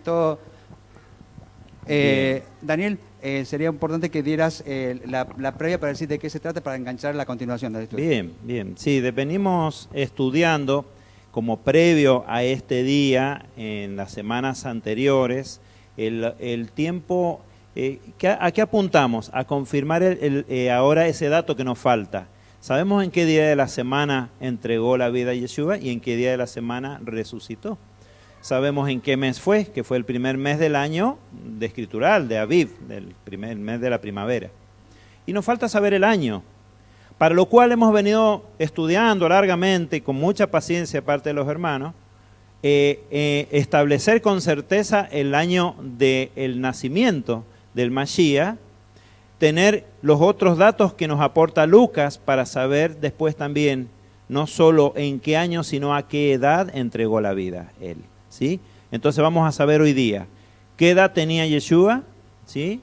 Todo, Daniel, sería importante que dieras la previa para decir de qué se trata para enganchar la continuación del estudio. Bien, bien. Sí, venimos estudiando como previo a este día, en las semanas anteriores, el tiempo. ¿A qué apuntamos? A confirmar ahora ese dato que nos falta. Sabemos en qué día de la semana entregó la vida a Yeshua y en qué día de la semana resucitó. Sabemos en qué mes fue, que fue el primer mes del año de escritural, de Aviv, del primer mes de la primavera. Y nos falta saber el año, para lo cual hemos venido estudiando largamente y con mucha paciencia de parte de los hermanos, establecer con certeza el año del nacimiento del Mashiach, tener los otros datos que nos aporta Lucas para saber después también no solo en qué año, sino a qué edad entregó la vida él. ¿Sí? Entonces vamos a saber hoy día qué edad tenía Yeshua, ¿sí?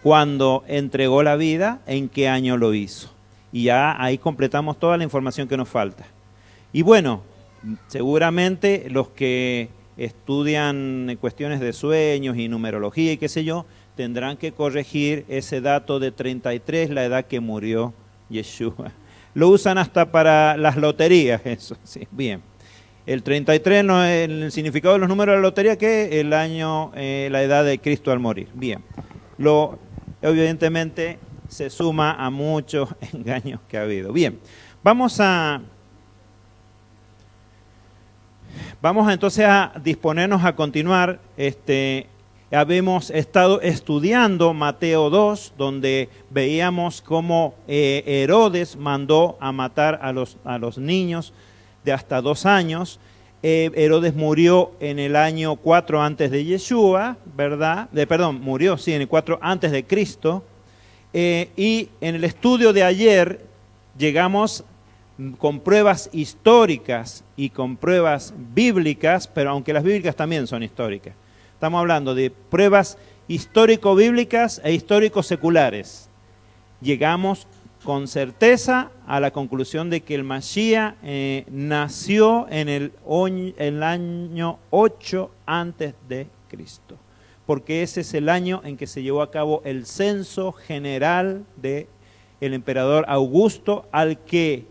Cuando entregó la vida, en qué año lo hizo. Y ya ahí completamos toda la información que nos falta. Y bueno, seguramente los que estudian cuestiones de sueños y numerología y qué sé yo, tendrán que corregir ese dato de 33, la edad que murió Yeshua. Lo usan hasta para las loterías, eso, sí, bien. El 33 no es el significado de los números de la lotería, que es el año, la edad de Cristo al morir. Bien, evidentemente se suma a muchos engaños que ha habido. Bien, vamos entonces a disponernos a continuar. Habíamos estado estudiando Mateo 2, donde veíamos cómo Herodes mandó a matar a los niños de hasta 2 años. Herodes murió en el año 4 antes de Yeshua, ¿verdad? Murió, sí, en el 4 antes de Cristo. Y en el estudio de ayer llegamos con pruebas históricas y con pruebas bíblicas, pero aunque las bíblicas también son históricas. Estamos hablando de pruebas histórico-bíblicas e histórico-seculares. Llegamos con certeza a la conclusión de que el Mashiach nació en el año 8 antes de Cristo, porque ese es el año en que se llevó a cabo el censo general del emperador Augusto, al que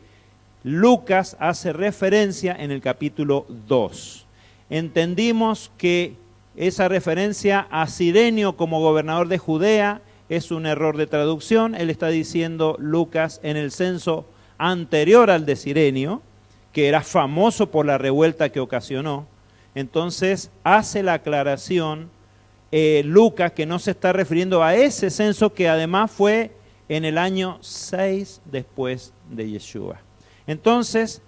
Lucas hace referencia en el capítulo 2. Entendimos que esa referencia a Cirenio como gobernador de Judea es un error de traducción. Él está diciendo, Lucas, en el censo anterior al de Cirenio, que era famoso por la revuelta que ocasionó. Entonces hace la aclaración Lucas, que no se está refiriendo a ese censo, que además fue en el año 6 después de Yeshua. Entonces,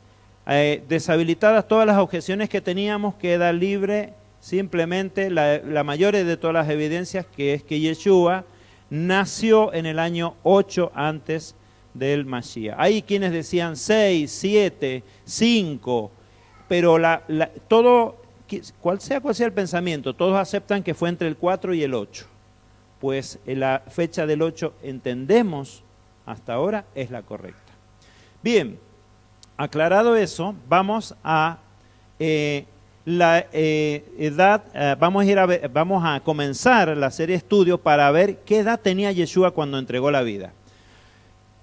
deshabilitadas todas las objeciones que teníamos, queda libre simplemente la mayor de todas las evidencias, que es que Yeshua nació en el año 8 antes del Mashiach. Hay quienes decían 6, 7, 5, pero cual sea el pensamiento, todos aceptan que fue entre el 4 y el 8. Pues la fecha del 8, entendemos hasta ahora, es la correcta. Bien, aclarado eso, vamos a la edad, vamos a comenzar la serie de estudios para ver qué edad tenía Yeshua cuando entregó la vida.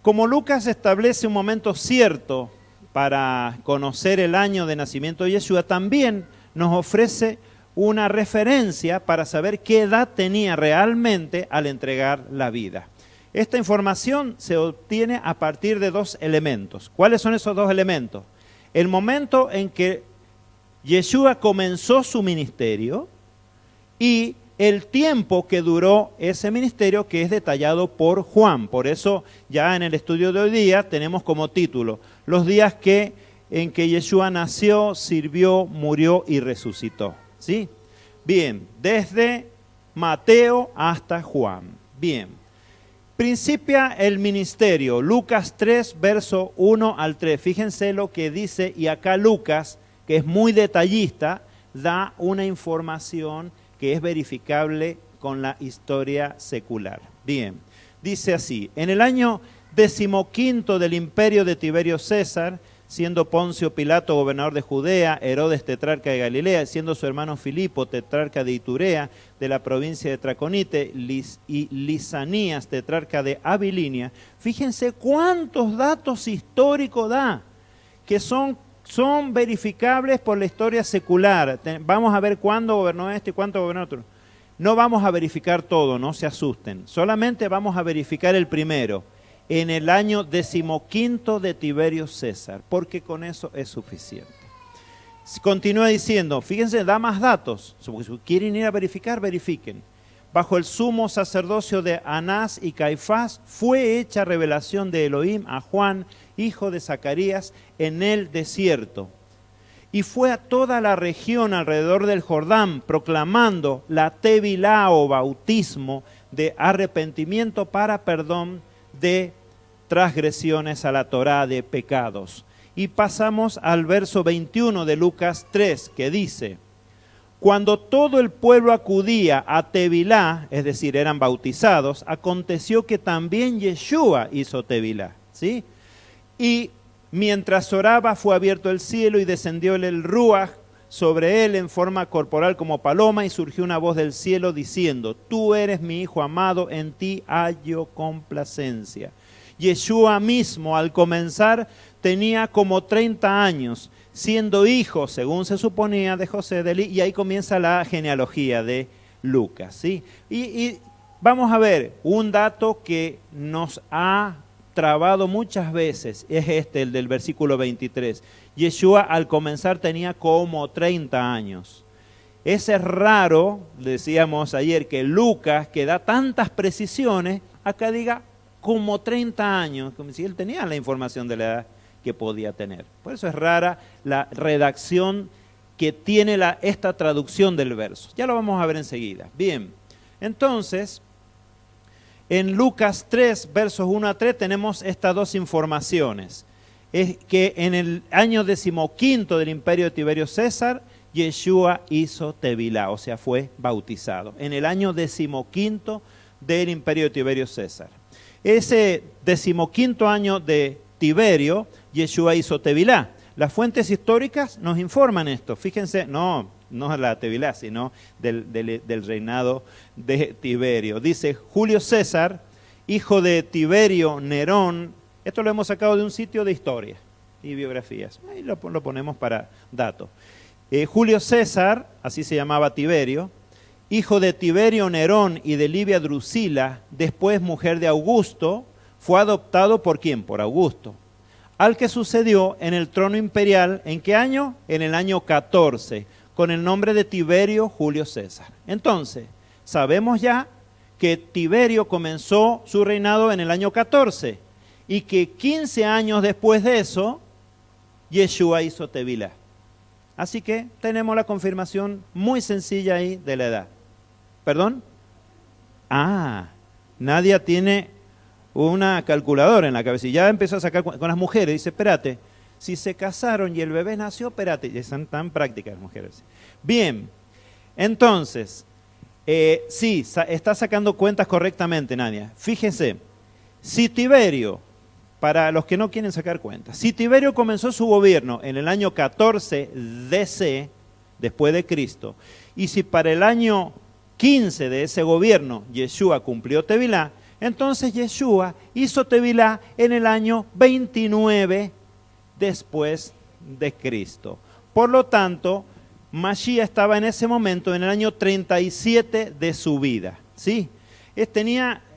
Como Lucas establece un momento cierto para conocer el año de nacimiento de Yeshua, también nos ofrece una referencia para saber qué edad tenía realmente al entregar la vida. Esta información se obtiene a partir de 2 elementos. ¿Cuáles son esos 2 elementos? El momento en que Yeshua comenzó su ministerio y el tiempo que duró ese ministerio, que es detallado por Juan. Por eso ya en el estudio de hoy día tenemos como título los días en que Yeshua nació, sirvió, murió y resucitó. ¿Sí? Bien, desde Mateo hasta Juan. Bien, principia el ministerio, Lucas 3, verso 1 al 3. Fíjense lo que dice, y acá Lucas, que es muy detallista, da una información que es verificable con la historia secular. Bien, dice así: en el año 15 del imperio de Tiberio César, siendo Poncio Pilato gobernador de Judea, Herodes tetrarca de Galilea, siendo su hermano Filipo tetrarca de Iturea, de la provincia de Traconite, y Lisanías tetrarca de Abilinia. Fíjense cuántos datos históricos da, que son verificables por la historia secular. Vamos a ver cuándo gobernó este y cuánto gobernó otro. No vamos a verificar todo, no se asusten. Solamente vamos a verificar el primero, en el año 15 de Tiberio César, porque con eso es suficiente. Continúa diciendo, fíjense, da más datos. Si quieren ir a verificar, verifiquen. Bajo el sumo sacerdocio de Anás y Caifás fue hecha revelación de Elohim a Juan, hijo de Zacarías, en el desierto. Y fue a toda la región alrededor del Jordán, proclamando la tevilá o bautismo de arrepentimiento para perdón de transgresiones a la Torá, de pecados. Y pasamos al verso 21 de Lucas 3, que dice, cuando todo el pueblo acudía a tevilá, es decir, eran bautizados, aconteció que también Yeshua hizo tevilá, ¿sí? Y mientras oraba fue abierto el cielo y descendió el Ruaj sobre él en forma corporal como paloma, y surgió una voz del cielo diciendo, tú eres mi hijo amado, en ti hallo complacencia. Yeshua mismo al comenzar tenía como 30 años, siendo hijo, según se suponía, de José de Eli, y ahí comienza la genealogía de Lucas, ¿sí? Y vamos a ver un dato que nos ha trabado muchas veces, es el del versículo 23. Yeshua al comenzar tenía como 30 años. Es raro, decíamos ayer, que Lucas, que da tantas precisiones, acá diga como 30 años, como si él tenía la información de la edad que podía tener. Por eso es rara la redacción que tiene esta traducción del verso. Ya lo vamos a ver enseguida. Bien, entonces, en Lucas 3, versos 1 a 3, tenemos estas dos informaciones. Es que en el año 15 del imperio de Tiberio César, Yeshua hizo tevilá, o sea, fue bautizado. En el año 15 del imperio de Tiberio César. Ese 15 año de Tiberio, Yeshua hizo tevilá. Las fuentes históricas nos informan esto. Fíjense, no la tevilá, sino del reinado de Tiberio. Dice Julio César, hijo de Tiberio Nerón. Esto lo hemos sacado de un sitio de historia y biografías. Ahí lo ponemos para datos. Julio César, así se llamaba Tiberio, hijo de Tiberio Nerón y de Livia Drusila, después mujer de Augusto, fue adoptado ¿por quién? Por Augusto. Al que sucedió en el trono imperial, ¿en qué año? En el año 14, con el nombre de Tiberio Julio César. Entonces, sabemos ya que Tiberio comenzó su reinado en el año 14 y que 15 años después de eso, Yeshua hizo tevilá. Así que tenemos la confirmación muy sencilla ahí de la edad. ¿Perdón? Nadia tiene una calculadora en la cabeza y ya empezó a sacar con las mujeres. Dice, espérate, si se casaron y el bebé nació, espérate, ya están tan prácticas las mujeres. Bien, entonces, sí, está sacando cuentas correctamente, Nadia. Fíjense, si Tiberio, para los que no quieren sacar cuentas, si Tiberio comenzó su gobierno en el año 14 DC, después de Cristo, y si para el año 15 de ese gobierno Yeshua cumplió tevilá, entonces Yeshua hizo tevilá en el año 29 después de Cristo. Por lo tanto, Mashiach estaba en ese momento en el año 37 de su vida, ¿sí?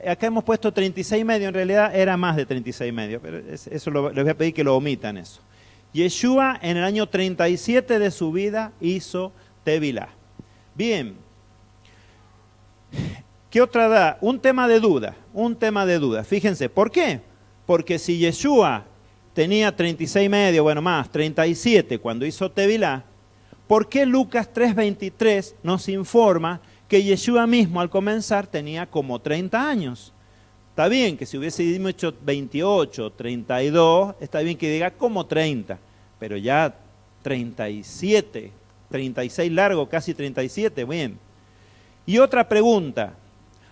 Acá hemos puesto 36 y medio, en realidad era más de 36 y medio, pero eso les voy a pedir que lo omitan eso. Yeshua en el año 37 de su vida hizo tevilá. Bien, ¿qué otra da? Un tema de duda. Fíjense, ¿por qué? Porque si Yeshua tenía 36 y medio, bueno más, 37 cuando hizo tevilá, ¿por qué Lucas 3:23 nos informa que Yeshua mismo al comenzar tenía como 30 años? Está bien que si hubiese dicho 28, 32, está bien que diga como 30, pero ya 37, 36 largo, casi 37, bien. Y otra pregunta,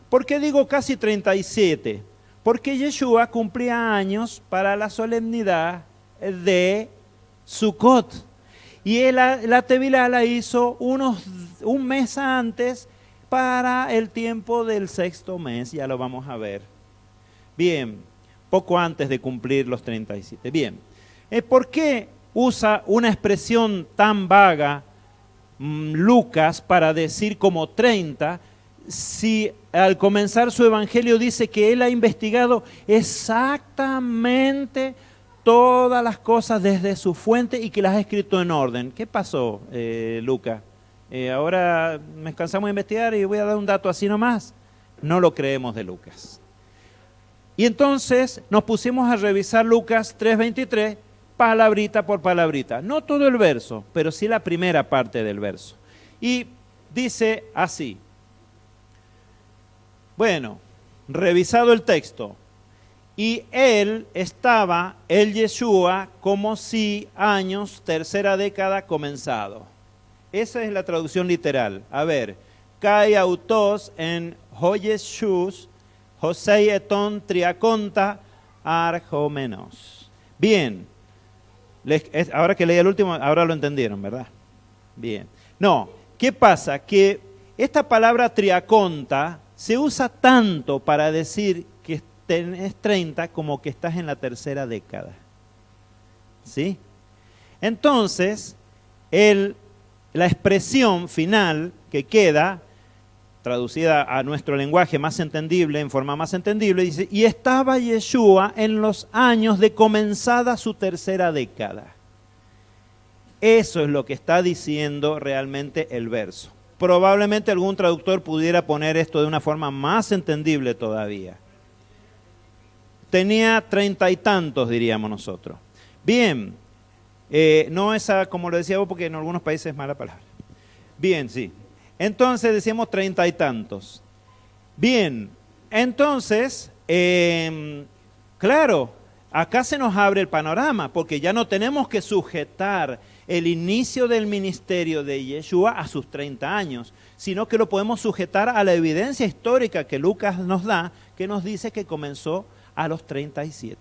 ¿por qué digo casi 37? Porque Yeshua cumplía años para la solemnidad de Sukkot. Y él, la Tevilá la hizo un mes antes para el tiempo del sexto mes, ya lo vamos a ver. Bien, poco antes de cumplir los 37. Bien, ¿por qué usa una expresión tan vaga Lucas para decir como 30, si al comenzar su evangelio dice que él ha investigado exactamente todas las cosas desde su fuente y que las ha escrito en orden? ¿Qué pasó, Lucas? Ahora nos cansamos de investigar y voy a dar un dato así nomás. No lo creemos de Lucas. Y entonces nos pusimos a revisar Lucas 3:23, palabrita por palabrita. No todo el verso, pero sí la primera parte del verso. Y dice así. Bueno, revisado el texto. Y él estaba, el Yeshua, como si años, tercera década comenzado. Esa es la traducción literal. A ver, kai autos en Hoyeshus, Josei eton triaconta arjomenos. Bien, ahora que leí el último, ahora lo entendieron, ¿verdad? Bien. No, ¿qué pasa? Que esta palabra triaconta se usa tanto para decir que tenés 30 como que estás en la tercera década. ¿Sí? Entonces, la expresión final que queda, traducida a nuestro lenguaje más entendible, en forma más entendible, dice, y estaba Yeshua en los años de comenzada su tercera década. Eso es lo que está diciendo realmente el verso. Probablemente algún traductor pudiera poner esto de una forma más entendible todavía. Tenía 30 y tantos, diríamos nosotros. Bien, no esa, como lo decía vos, porque en algunos países es mala palabra. Bien, sí. Entonces decíamos 30 y tantos. Bien, entonces, claro, acá se nos abre el panorama, porque ya no tenemos que sujetar el inicio del ministerio de Yeshua a sus 30 años, sino que lo podemos sujetar a la evidencia histórica que Lucas nos da, que nos dice que comenzó a los 37.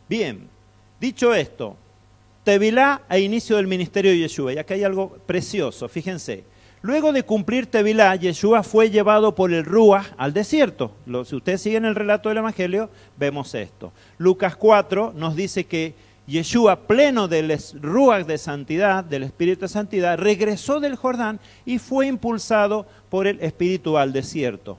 Bien, dicho esto, Tevilá e inicio del ministerio de Yeshua. Y acá hay algo precioso, fíjense. Luego de cumplir Tevilá, Yeshua fue llevado por el Ruach al desierto. Si ustedes siguen el relato del Evangelio, vemos esto. Lucas 4 nos dice que Yeshua, pleno del Ruach de santidad, del Espíritu de santidad, regresó del Jordán y fue impulsado por el Espíritu al desierto.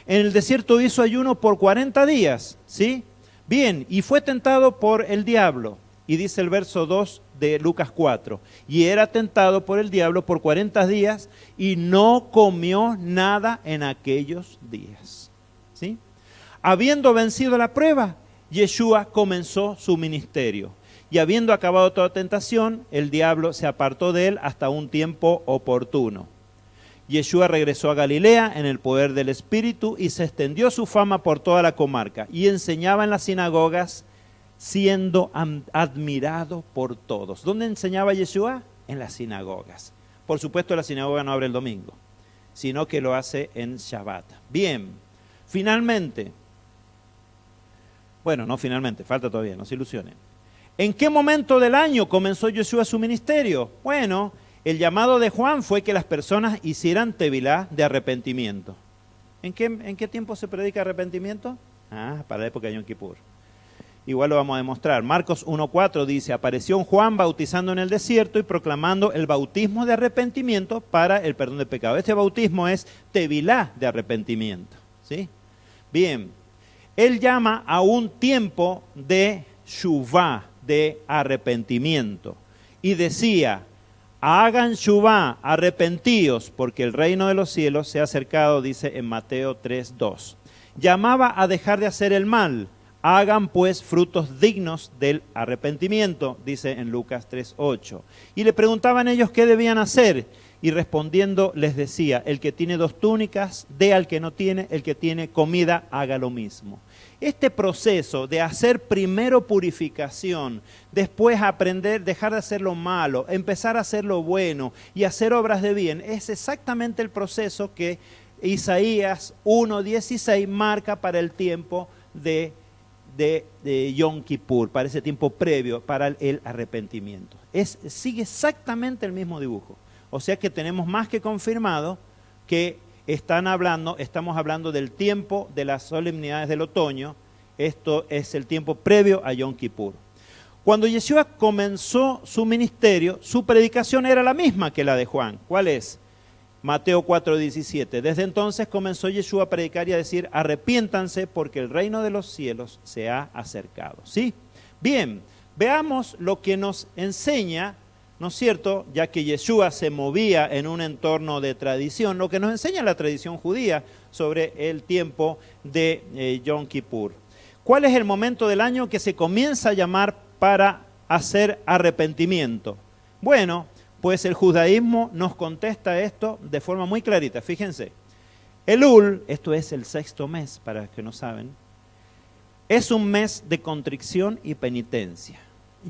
En el desierto hizo ayuno por 40 días, ¿sí? Bien, y fue tentado por el diablo. Y dice el verso 2 de Lucas 4, y era tentado por el diablo por 40 días y no comió nada en aquellos días. ¿Sí? Habiendo vencido la prueba, Yeshua comenzó su ministerio. Y habiendo acabado toda tentación, el diablo se apartó de él hasta un tiempo oportuno. Yeshua regresó a Galilea en el poder del Espíritu y se extendió su fama por toda la comarca y enseñaba en las sinagogas, siendo admirado por todos. ¿Dónde enseñaba Yeshua? En las sinagogas. Por supuesto, la sinagoga no abre el domingo, sino que lo hace en Shabbat. Bien, finalmente, bueno, no finalmente, falta todavía, no se ilusionen. ¿En qué momento del año comenzó Yeshua su ministerio? Bueno, el llamado de Juan fue que las personas hicieran tevilá de arrepentimiento. ¿En qué tiempo se predica arrepentimiento? Para la época de Yom Kippur. Igual lo vamos a demostrar. Marcos 1:4 dice, apareció Juan bautizando en el desierto y proclamando el bautismo de arrepentimiento para el perdón de pecado. Este bautismo es tevilá de arrepentimiento. ¿Sí? Bien, él llama a un tiempo de shuvá, de arrepentimiento. Y decía, hagan shuvá, arrepentíos, porque el reino de los cielos se ha acercado, dice en Mateo 3:2. Llamaba a dejar de hacer el mal. Hagan pues frutos dignos del arrepentimiento, dice en Lucas 3:8. Y le preguntaban ellos qué debían hacer. Y respondiendo les decía, el que tiene 2 túnicas, dé al que no tiene, el que tiene comida, haga lo mismo. Este proceso de hacer primero purificación, después aprender, dejar de hacer lo malo, empezar a hacer lo bueno y hacer obras de bien, es exactamente el proceso que Isaías 1:16 marca para el tiempo de de Yom Kippur, para ese tiempo previo, para el arrepentimiento. Sigue exactamente el mismo dibujo. O sea que tenemos más que confirmado que estamos hablando del tiempo de las solemnidades del otoño. Esto es el tiempo previo a Yom Kippur. Cuando Yeshua comenzó su ministerio, su predicación era la misma que la de Juan. ¿Cuál es? Mateo 4:17. Desde entonces comenzó Yeshua a predicar y a decir: arrepiéntanse porque el reino de los cielos se ha acercado. ¿Sí? Bien, veamos lo que nos enseña, ¿no es cierto? Ya que Yeshua se movía en un entorno de tradición, lo que nos enseña la tradición judía sobre el tiempo de Yom Kippur. ¿Cuál es el momento del año que se comienza a llamar para hacer arrepentimiento? Bueno, pues el judaísmo nos contesta esto de forma muy clarita. Fíjense, Elul, esto es el sexto mes, para los que no saben, es un mes de contrición y penitencia,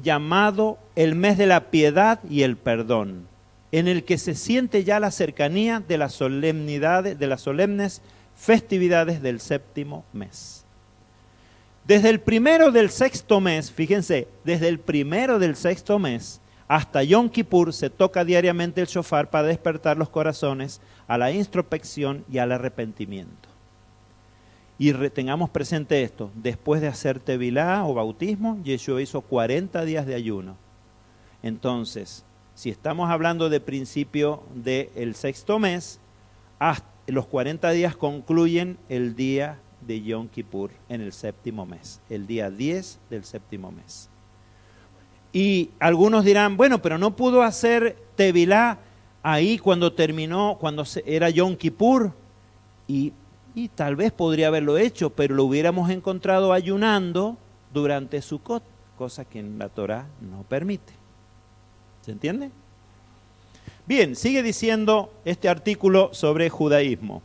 llamado el mes de la piedad y el perdón, en el que se siente ya la cercanía de las solemnidades, de las solemnes festividades del séptimo mes. Desde el primero del sexto mes, fíjense, desde el primero del sexto mes hasta Yom Kippur se toca diariamente el shofar para despertar los corazones a la introspección y al arrepentimiento. Y tengamos presente esto: después de hacer tevilá o bautismo, Yeshua hizo 40 días de ayuno. Entonces, si estamos hablando de principio del sexto mes, los 40 días concluyen el día de Yom Kippur en el séptimo mes, el día 10 del séptimo mes. Y algunos dirán, bueno, pero no pudo hacer tevilá ahí cuando terminó, era Yom Kippur, y tal vez podría haberlo hecho, pero lo hubiéramos encontrado ayunando durante Sukkot, cosa que en la Torá no permite. ¿Se entiende? Bien, sigue diciendo este artículo sobre judaísmo.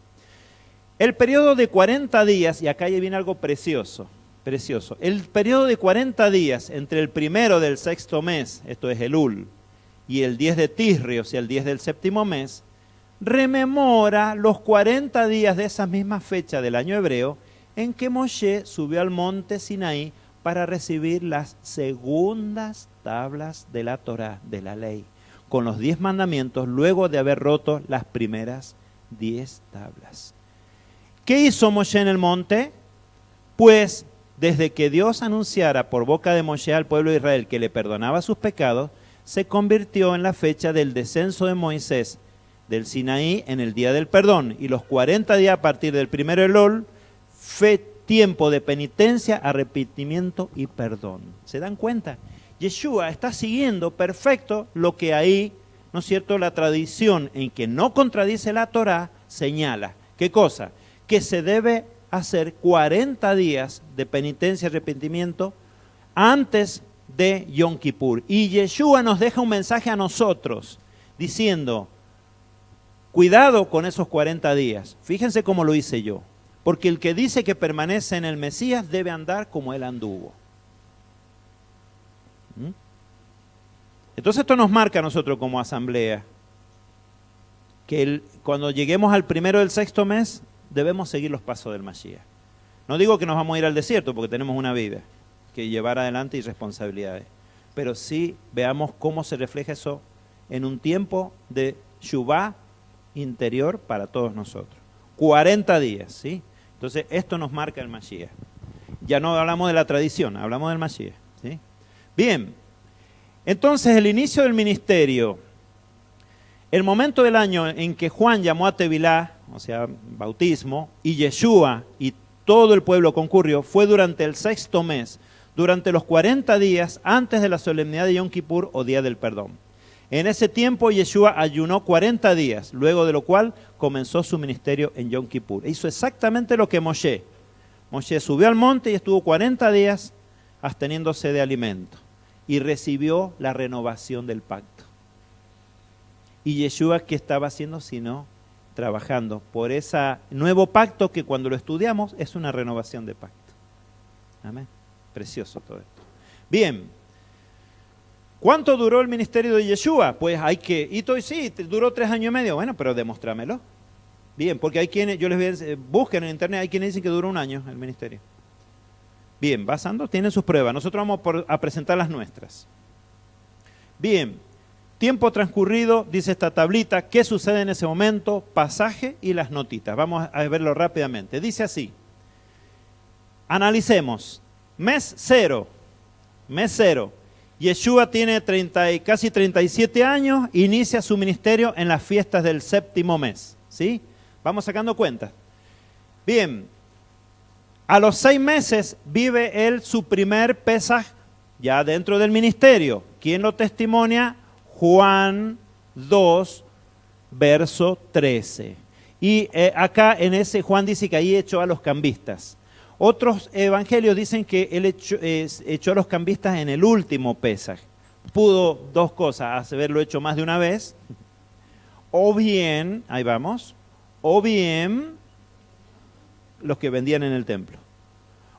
El periodo de 40 días, y acá viene algo precioso, el periodo de 40 días entre el primero del sexto mes, esto es Elul, y el 10 de Tisri, o sea, el 10 del séptimo mes, rememora los 40 días de esa misma fecha del año hebreo en que Moshe subió al monte Sinaí para recibir las segundas tablas de la Torá, de la ley, con los 10 mandamientos, luego de haber roto las primeras 10 tablas. ¿Qué hizo Moshe en el monte? Pues desde que Dios anunciara por boca de Moshe al pueblo de Israel que le perdonaba sus pecados, se convirtió en la fecha del descenso de Moisés del Sinaí en el día del perdón, y los 40 días a partir del primero Elul fue tiempo de penitencia, arrepentimiento y perdón. ¿Se dan cuenta? Yeshua está siguiendo perfecto lo que ahí, ¿no es cierto?, la tradición en que no contradice la Torá señala. ¿Qué cosa? Que se debe hacer 40 días de penitencia y arrepentimiento antes de Yom Kippur. Y Yeshua nos deja un mensaje a nosotros diciendo: cuidado con esos 40 días. Fíjense cómo lo hice yo. Porque el que dice que permanece en el Mesías debe andar como él anduvo. Entonces esto nos marca a nosotros como asamblea que cuando lleguemos al primero del sexto mes debemos seguir los pasos del Mashiach. No digo que nos vamos a ir al desierto porque tenemos una vida que llevar adelante y responsabilidades, pero sí veamos cómo se refleja eso en un tiempo de Shuvá interior para todos nosotros. 40 días, ¿sí? Entonces esto nos marca el Mashiach. Ya no hablamos de la tradición, hablamos del Mashiach, ¿sí? Bien, entonces el inicio del ministerio, el momento del año en que Juan llamó a Tevilá, o sea, bautismo, y Yeshua y todo el pueblo concurrió, fue durante el sexto mes, durante los 40 días antes de la solemnidad de Yom Kippur o Día del Perdón. En ese tiempo Yeshua ayunó 40 días, luego de lo cual comenzó su ministerio en Yom Kippur. Hizo exactamente lo que Moshe. Moshe subió al monte y estuvo 40 días absteniéndose de alimento y recibió la renovación del pacto. Y Yeshua, ¿qué estaba haciendo sino trabajando por ese nuevo pacto que cuando lo estudiamos es una renovación de pacto? Amén. Precioso todo esto. Bien. ¿Cuánto duró el ministerio de Yeshua? Pues sí, duró 3 años y medio. Bueno, pero demostrámelo. Bien, porque hay quienes, yo les voy a decir, busquen en internet, hay quienes dicen que duró 1 año el ministerio. Bien, basando, tienen sus pruebas. Nosotros vamos a presentar las nuestras. Bien, tiempo transcurrido, dice esta tablita, ¿qué sucede en ese momento? Pasaje y las notitas. Vamos a verlo rápidamente. Dice así, analicemos, mes 0, Yeshua tiene casi 37 años, inicia su ministerio en las fiestas del séptimo mes, ¿sí? Vamos sacando cuentas. Bien, a los 6 meses vive él su primer Pesaj ya dentro del ministerio. ¿Quién lo testimonia? Juan 2, verso 13. Y acá en ese Juan dice que ahí echó a los cambistas. Otros evangelios dicen que él echó a los cambistas en el último Pesaj. Pudo dos cosas, haberlo hecho más de una vez, o bien, ahí vamos, o bien los que vendían en el templo.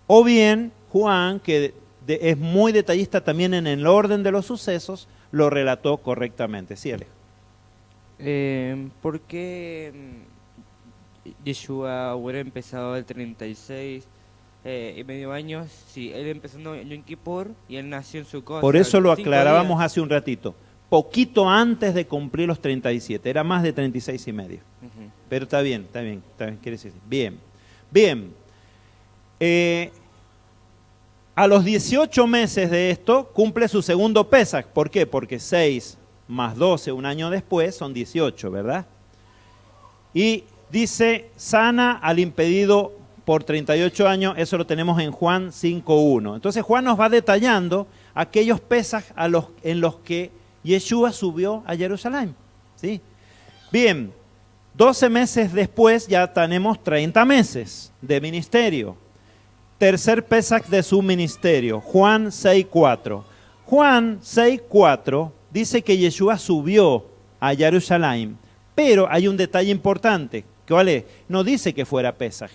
O bien Juan, que es muy detallista también en el orden de los sucesos, lo relató correctamente. Sí, Alejo. ¿Por qué Yeshua hubiera empezado el 36 y medio años? Si él empezó en Yom Kippur y él nació en Sukkot. Por eso lo 5 aclarábamos días. hace un ratito. Poquito antes de cumplir los 37. Era más de 36 y medio. Ujú. Pero está bien, quiere decir. Bien, bien. A los 18 meses de esto cumple su segundo Pesaj. ¿Por qué? Porque 6 más 12 un año después son 18, ¿verdad? Y dice, sana al impedido por 38 años, eso lo tenemos en Juan 5.1. Entonces Juan nos va detallando aquellos Pesaj en los que Yeshua subió a Jerusalén, ¿sí? Bien, 12 meses después ya tenemos 30 meses de ministerio. Tercer Pesaj de su ministerio, Juan 6.4. Juan 6.4 dice que Yeshua subió a Jerusalén, pero hay un detalle importante, ¿cuál es? No dice que fuera Pesaj,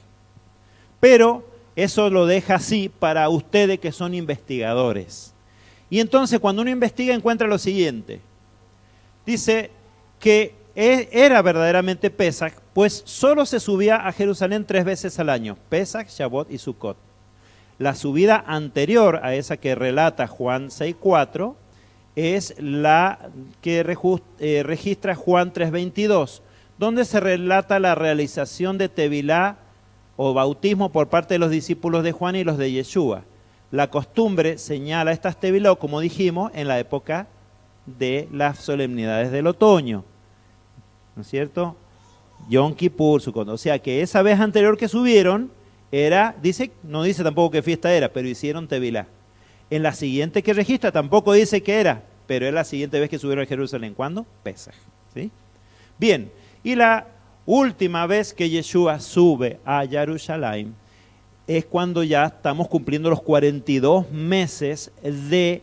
pero eso lo deja así para ustedes que son investigadores. Y entonces cuando uno investiga encuentra lo siguiente, dice que era verdaderamente Pesaj, pues solo se subía a Jerusalén 3 veces al año, Pesaj, Shavuot y Sukkot. La subida anterior a esa que relata Juan 6.4 es la que registra Juan 3.22, donde se relata la realización de Tevilá o bautismo por parte de los discípulos de Juan y los de Yeshua. La costumbre señala estas Tevilá, como dijimos, en la época de las solemnidades del otoño, ¿no es cierto? Yom Kippur, Sukkot. O sea que esa vez anterior que subieron, no dice tampoco qué fiesta era, pero hicieron Tevilá. En la siguiente que registra tampoco dice qué era, pero es la siguiente vez que subieron a Jerusalén. ¿Cuándo? Pesaj, ¿sí? Bien, y la última vez que Yeshua sube a Jerusalén es cuando ya estamos cumpliendo los 42 meses de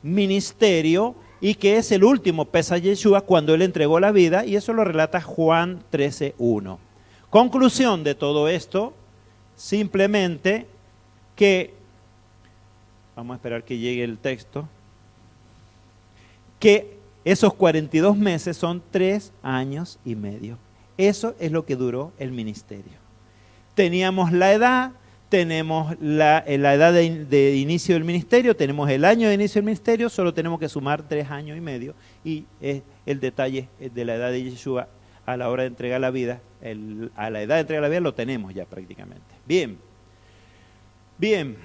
ministerio y que es el último Pesaj Yeshua cuando él entregó la vida, y eso lo relata Juan 13.1. Conclusión de todo esto, simplemente que, vamos a esperar que llegue el texto, que esos 42 meses son 3 años y medio. Eso es lo que duró el ministerio. Teníamos la edad, tenemos la edad de inicio del ministerio, tenemos el año de inicio del ministerio, solo tenemos que sumar 3 años y medio, y el detalle de la edad de Yeshua a la hora de entregar la vida, a la edad de entregar la vida lo tenemos ya prácticamente. Bien, bien,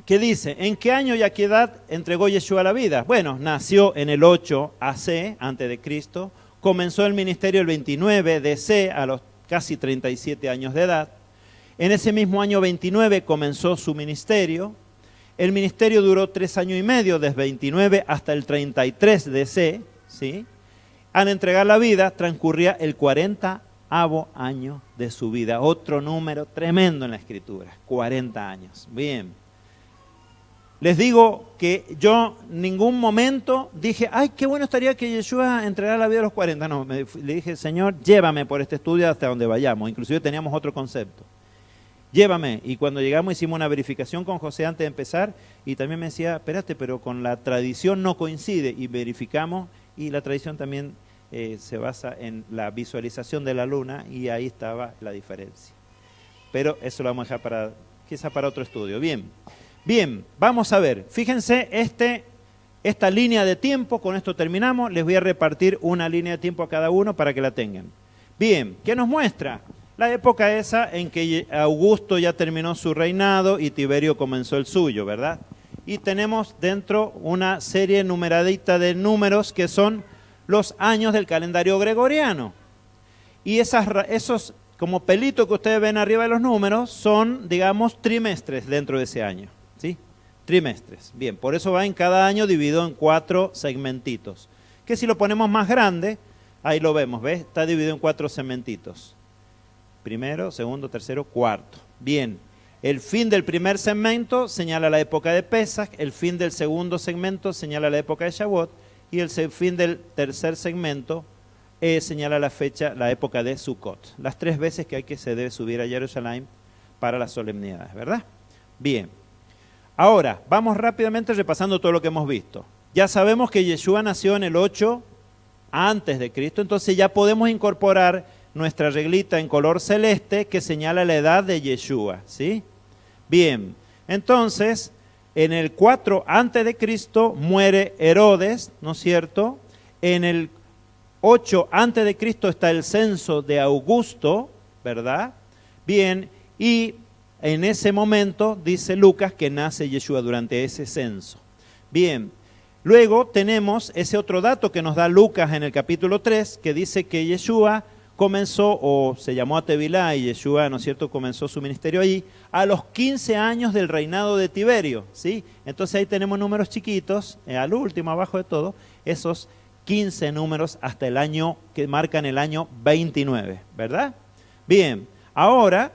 ¿qué dice? ¿En qué año y a qué edad entregó Yeshua la vida? Bueno, nació en el 8 AC, antes de Cristo, comenzó el ministerio el 29 DC, a los casi 37 años de edad. En ese mismo año 29 comenzó su ministerio. El ministerio duró 3 años y medio, desde 29 hasta el 33 DC, ¿sí? Al entregar la vida, transcurría el 40º año de su vida. Otro número tremendo en la Escritura, 40 años. Bien. Les digo que yo en ningún momento dije, ay, qué bueno estaría que Yeshua entregara la vida a los 40. No, le dije, Señor, llévame por este estudio hasta donde vayamos. Inclusive teníamos otro concepto. Llévame. Y cuando llegamos hicimos una verificación con José antes de empezar, y también me decía, espérate, pero con la tradición no coincide. Y verificamos, y la tradición también se basa en la visualización de la luna, y ahí estaba la diferencia. Pero eso lo vamos a dejar para quizá para otro estudio. Bien, bien, vamos a ver. Fíjense esta línea de tiempo, con esto terminamos. Les voy a repartir una línea de tiempo a cada uno para que la tengan. Bien, ¿qué nos muestra? La época esa en que Augusto ya terminó su reinado y Tiberio comenzó el suyo, ¿verdad? Y tenemos dentro una serie numeradita de números que son los años del calendario gregoriano. Y esos como pelitos que ustedes ven arriba de los números son, digamos, trimestres dentro de ese año, ¿sí? Trimestres. Bien, por eso va en cada año dividido en 4 segmentitos. Que si lo ponemos más grande, ahí lo vemos, ¿ves? Está dividido en 4 segmentitos. Primero, segundo, tercero, cuarto. Bien, el fin del primer segmento señala la época de Pesaj, el fin del segundo segmento señala la época de Shavuot, y el fin del tercer segmento señala la fecha, la época de Sukkot. Las 3 veces que se debe subir a Jerusalén para las solemnidades, ¿verdad? Bien. Ahora, vamos rápidamente repasando todo lo que hemos visto. Ya sabemos que Yeshua nació en el 8 antes de Cristo, entonces ya podemos incorporar nuestra reglita en color celeste que señala la edad de Yeshua, ¿sí? Bien, entonces, en el 4 antes de Cristo muere Herodes, ¿no es cierto? En el 8 antes de Cristo está el censo de Augusto, ¿verdad? Bien, y en ese momento dice Lucas que nace Yeshua durante ese censo. Bien, luego tenemos ese otro dato que nos da Lucas en el capítulo 3, que dice que Yeshua comenzó, o se llamó a Tevilá, y Yeshua, ¿no es cierto?, comenzó su ministerio allí, a los 15 años del reinado de Tiberio, ¿sí? Entonces ahí tenemos números chiquitos, al último, abajo de todo, esos 15 números hasta el año, que marcan el año 29, ¿verdad? Bien, ahora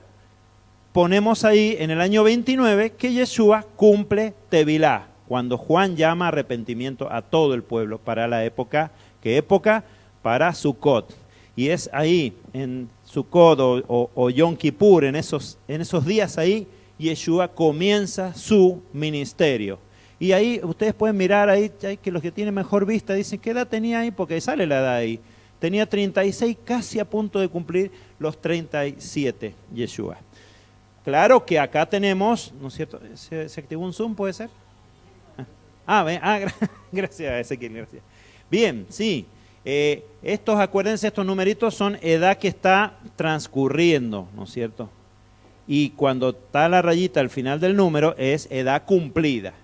ponemos ahí en el año 29 que Yeshua cumple Tevilá, cuando Juan llama a arrepentimiento a todo el pueblo para la época, ¿qué época? Para Sukkot. Y es ahí, en Sukkot o Yom Kippur, en esos días ahí, Yeshua comienza su ministerio. Y ahí ustedes pueden mirar ahí, que los que tienen mejor vista dicen, ¿qué edad tenía ahí? Porque sale la edad ahí. Tenía 36, casi a punto de cumplir los 37, Yeshua. Claro que acá tenemos, ¿no es cierto? ¿Se activó un Zoom, puede ser? Gracias, Ezequiel, gracias. Bien, sí. Acuérdense, estos numeritos son edad que está transcurriendo, ¿no es cierto? Y cuando está la rayita al final del número es edad cumplida.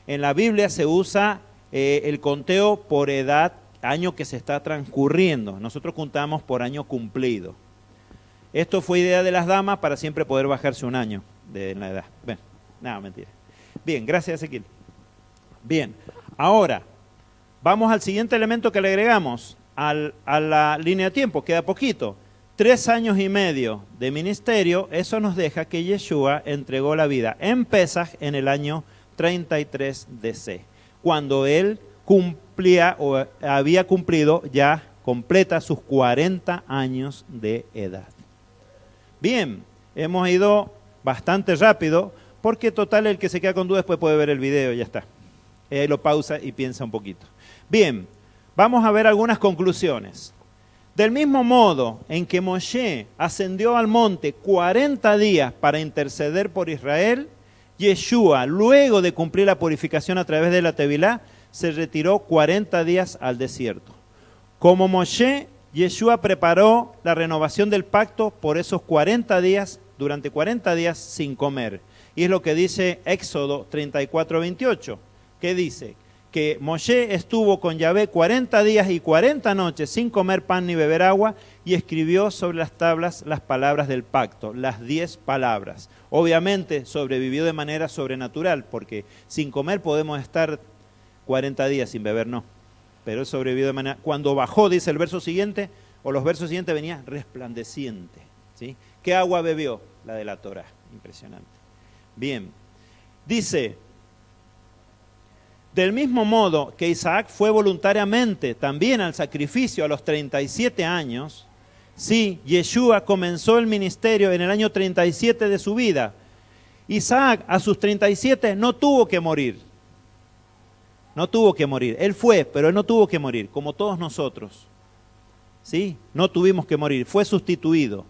En la Biblia se usa el conteo por edad, año que se está transcurriendo. Nosotros contamos por año cumplido. Esto fue idea de las damas para siempre poder bajarse un año de la edad. Bueno, nada, mentira. Bien, gracias, Ezequiel. Bien, ahora vamos al siguiente elemento que le agregamos a la línea de tiempo, queda poquito. 3 años y medio de ministerio, eso nos deja que Yeshua entregó la vida en Pesaj en el año 33 DC, cuando él cumplía o había cumplido ya completa sus 40 años de edad. Bien, hemos ido bastante rápido, porque total el que se queda con dudas después puede ver el video, ya está. Lo pausa y piensa un poquito. Bien, vamos a ver algunas conclusiones. Del mismo modo en que Moshe ascendió al monte 40 días para interceder por Israel, Yeshua, luego de cumplir la purificación a través de la Tevilá, se retiró 40 días al desierto. Como Moshe, Yeshua preparó la renovación del pacto por esos 40 días, durante 40 días sin comer. Y es lo que dice Éxodo 34:28, que dice que Moshe estuvo con Yahvé 40 días y 40 noches sin comer pan ni beber agua y escribió sobre las tablas las palabras del pacto, las 10 palabras. Obviamente sobrevivió de manera sobrenatural, porque sin comer podemos estar 40 días, sin beber no. Pero él sobrevivió de manera... Cuando bajó, dice el verso siguiente, o los versos siguientes, venía resplandeciente, ¿sí? ¿Qué agua bebió? La de la Torá. Impresionante. Bien. Dice... Del mismo modo que Isaac fue voluntariamente también al sacrificio a los 37 años, sí, Yeshua comenzó el ministerio en el año 37 de su vida. Isaac a sus 37 no tuvo que morir. No tuvo que morir. Él fue, pero él no tuvo que morir, como todos nosotros. ¿Sí? No tuvimos que morir, fue sustituido.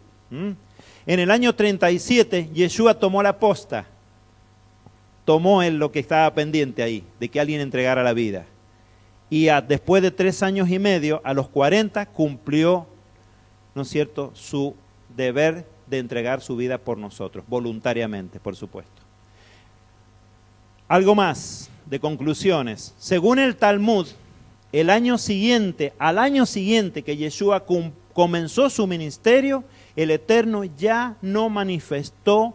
En el año 37, Yeshua tomó la posta. Tomó él lo que estaba pendiente ahí, de que alguien entregara la vida. Y después de 3 años y medio, a los 40, cumplió, ¿no es cierto?, su deber de entregar su vida por nosotros, voluntariamente, por supuesto. Algo más de conclusiones. Según el Talmud, al año siguiente que Yeshua comenzó su ministerio, el Eterno ya no manifestó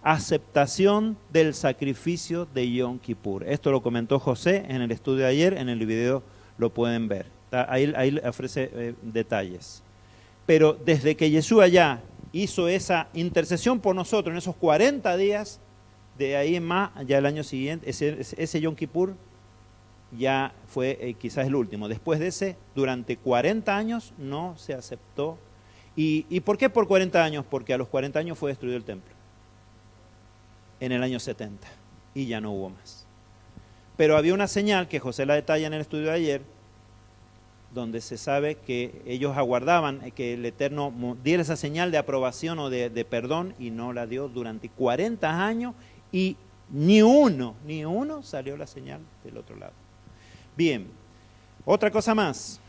aceptación del sacrificio de Yom Kippur. Esto lo comentó José en el estudio de ayer, en el video lo pueden ver. Ahí ofrece detalles. Pero desde que Yeshua ya hizo esa intercesión por nosotros en esos 40 días, de ahí en más, ya el año siguiente, ese Yom Kippur ya fue quizás el último. Después de ese, durante 40 años no se aceptó. ¿Y por qué por 40 años? Porque a los 40 años fue destruido el templo. En el año 70. Y ya no hubo más. Pero había una señal que José la detalla en el estudio de ayer, donde se sabe que ellos aguardaban que el Eterno diera esa señal de aprobación o de perdón, y no la dio durante 40 años, y ni uno salió la señal del otro lado. Bien, otra cosa más,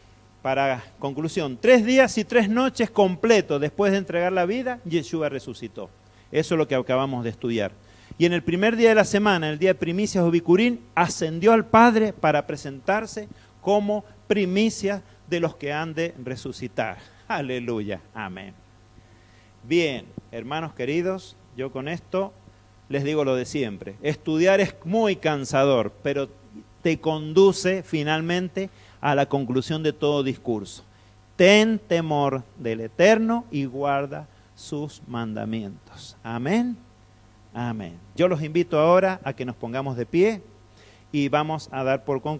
para conclusión. 3 días y 3 noches completos después de entregar la vida, Yeshua resucitó. Eso es lo que acabamos de estudiar. Y en el primer día de la semana, el día de primicias o bicurín, ascendió al Padre para presentarse como primicia de los que han de resucitar. Aleluya, amén. Bien, hermanos queridos, yo con esto les digo lo de siempre. Estudiar es muy cansador, pero te conduce finalmente a la conclusión de todo discurso. Ten temor del Eterno y guarda sus mandamientos. Amén. Amén. Yo los invito ahora a que nos pongamos de pie y vamos a dar por conclusión